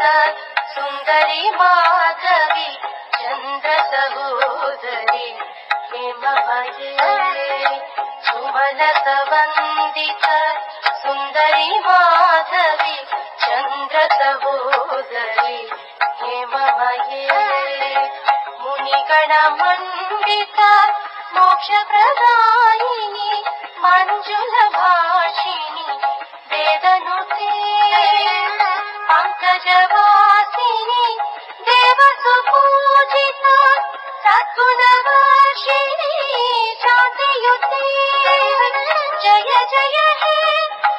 सुन्दरी माधवी चन्द्र सहोदरी हेममये सुमनसवन्दित सुन्दरी माधवी चन्द्र सहोदरी हेममये मुनिगणमण्डित मोक्षप्रदायिनी मञ्जुलभाषिणी वेदनुते पंकजवासिनी देवसुपूजिता सद्गुणवर्षिणी शान्तियुते जय जय हे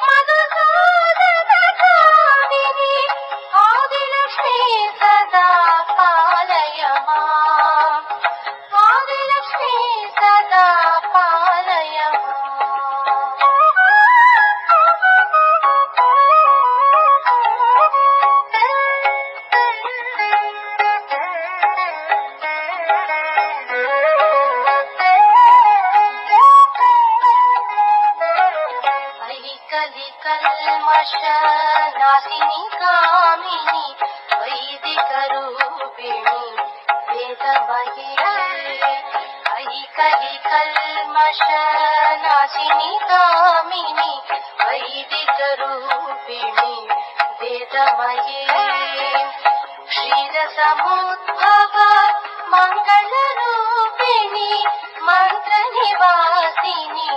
मधुसूदन कामिनी आदिलक्ष्मी सदा पालय माम् आदिलक्ष्मी सदा पालय नासिनी कामिनी वैदिक रूपिणी वेदमये ऐकलि कल्मष नासिनी कामिनी वैदिक रूपिणी वेदमये क्षीरसमुद्भव मंगल रूपिणी मंत्र निवासिनी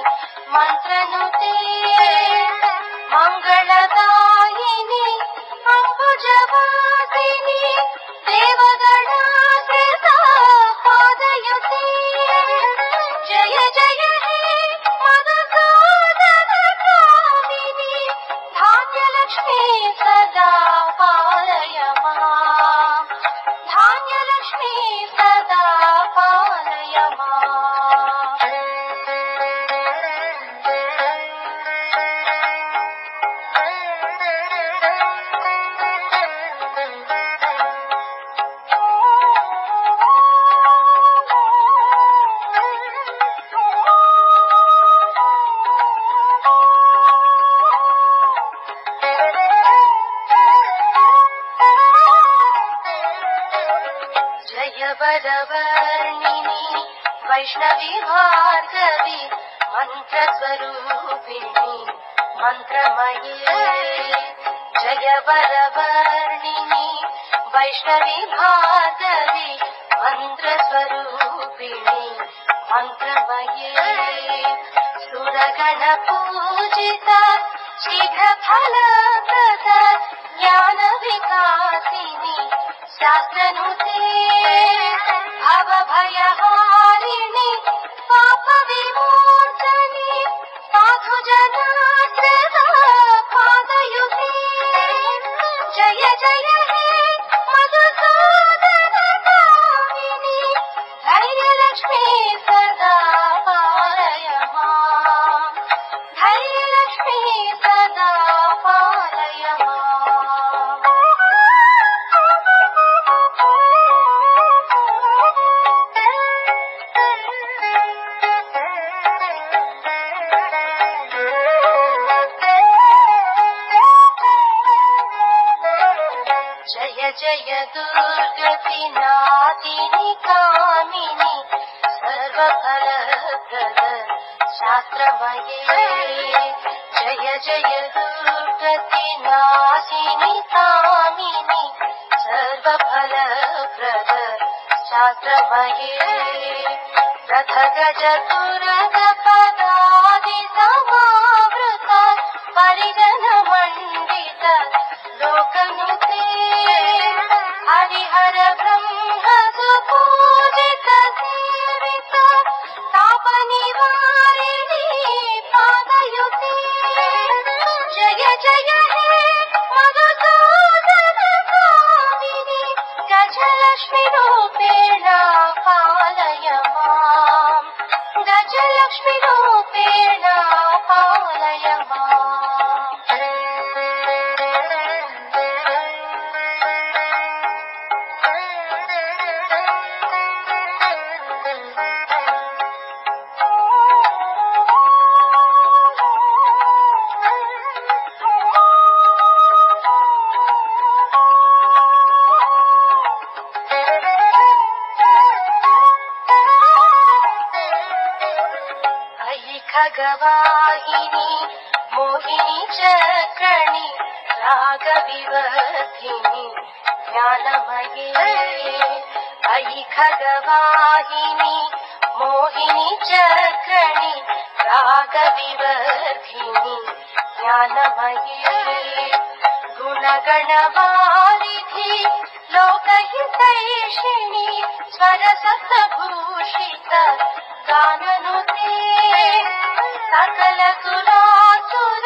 मंत्रनुते मंगलदायिनी अंबुजवासिनी देवगणाश्रिता पादयुते जय जय हे मधुसूदन कामिनी धान्यलक्ष्मी सदा पालय माम् धान्यलक्ष्मी सदा पालय माम् जय वरवर्णिनी वैष्णवी भार्गवी मन्त्रस्वरूपिणी मन्त्रमये जय वरवर्णिनी वैष्णवी भार्गवी मन्त्रस्वरूपिणी मन्त्रमये सुरगण पूजिता शीघ्रफलप्रद ज्ञान विकासिनी शास्त्रनुते भवभयहारिणी पाप विमोचनी साधुजनाश्रिता पादयुते जय जय हे मधुसूदन कामिनी धैर्यलक्ष्मी सदा पालय माम् धैर्यलक्ष्मी सदा पालय माम् जय जय दुर्गति नादिनी कामिनी सर्वफलप्रद शास्त्रमये जय जय दुर्गति नाशिनी कामिनी सर्वफलप्रद शास्त्रमये रथ गज तुरग पदादि समावृत परिजन मंडित लोकनुते हरिहर ब्रह्म सुपूजित सेवित ताप निवारिणी पादयुते जय जय हे मधुसूदन कामिनी गजलक्ष्मी रूपेण पालय माम् गजलक्ष्मी रूपेण पालय माम् खगवाहिनी मोहिनी चक्रणि रागविवर्धिनि ज्ञानमये अयि खगवाहिनी मोहिनी चक्रणि रागविवर्धिनि ज्ञानमये गुणगणवारिधि लोकहितैषिणि स्वरसप्तभूषित गाननुते सकल सुरासुर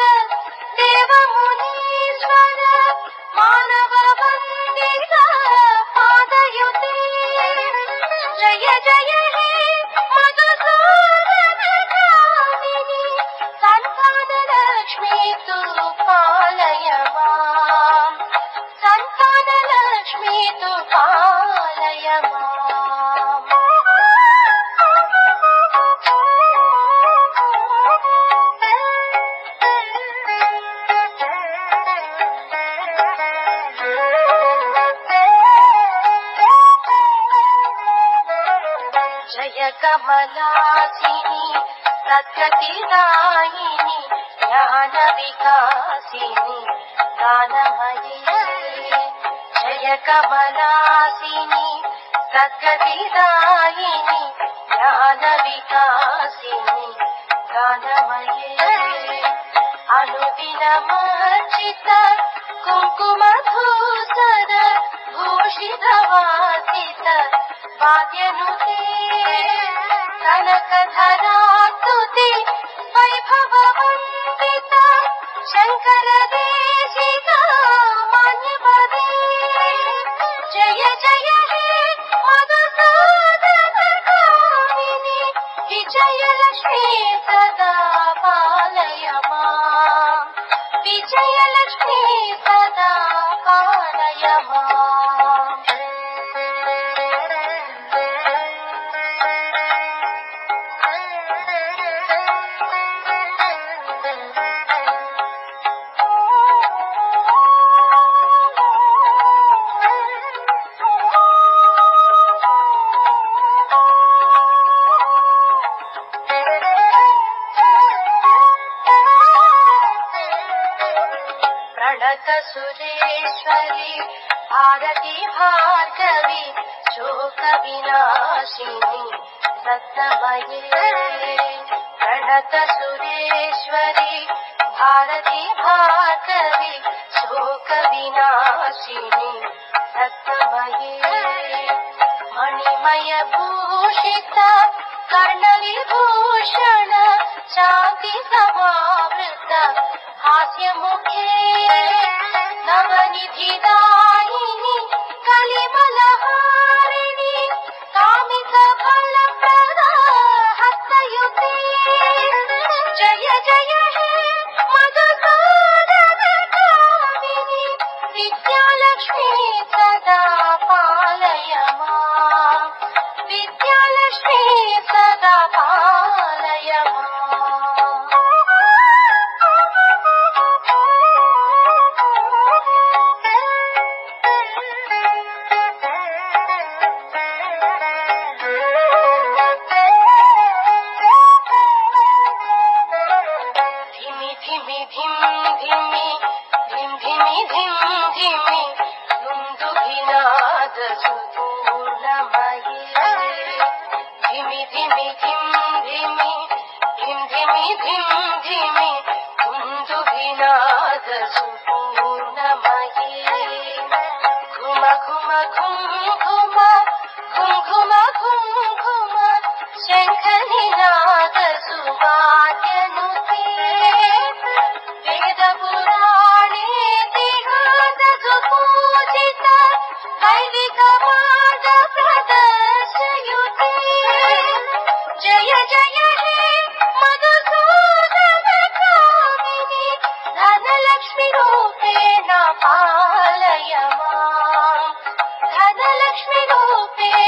देवमुनीश्वर मानव वन्दित पादयुते जय जय हे मधुसूदन कामिनि संतानलक्ष्मी तु पालय माम् संतानलक्ष्मी तु पालय माम् जय कमलासिनी सद्गतिदायिनी ज्ञानविकासिनी गानमये जय कमलासिनी सद्गतिदायिनी ज्ञानविकासिनी गानमये अनुदिनमर्चित कुङ्कुमधूसर भूषितवासित वाद्यनुते कनकधरास्तुति वैभववन्दित शङ्कर देशिक मान्यपदे जय जय हे मधुसूदन कामिनि विजयलक्ष्मी सदा पालय माम् विजयलक्ष्मी सदा पालय माम् प्रणत सुरेश्वरी भारती भार्गवी शोक विनाशिनी सत्तमये प्रणत सुरेश्वरी भारती भार्गवी शोक विनाशिनी सत्तमये मणिमय भूषित कर्णविभूषण शान्ति समावृत हास्यमुखे नवनिधिदायिनी कलिमलहारिणी कामितफलप्रदा हस्तयुते जय जय हे मधुसूदन कामिनि विद्यालक्ष्मी सदा पालय माम् विद्यालक्ष्मी सदा पालय माम् धिमि धिमि धिम धिमि धिम धिमि धिम धिमि दुन्दुभिनाद सुपूर्णमये धिमि धिमि धिम धिमि धिम धिमि धिम धिमि दुन्दुभिनाद सुपूर्णमये घुम घुम घुम घुम घुम घुम घुम घुम शङ्खनिनाद सुवाद्यनुते वेद पुराणेतिहास सुपूजित वैदिक मार्ग प्रदर्शयुते जय जय हे मधुसूदन कामिनि धनलक्ष्मी रूपेण पालय माम् धनलक्ष्मी रूपेण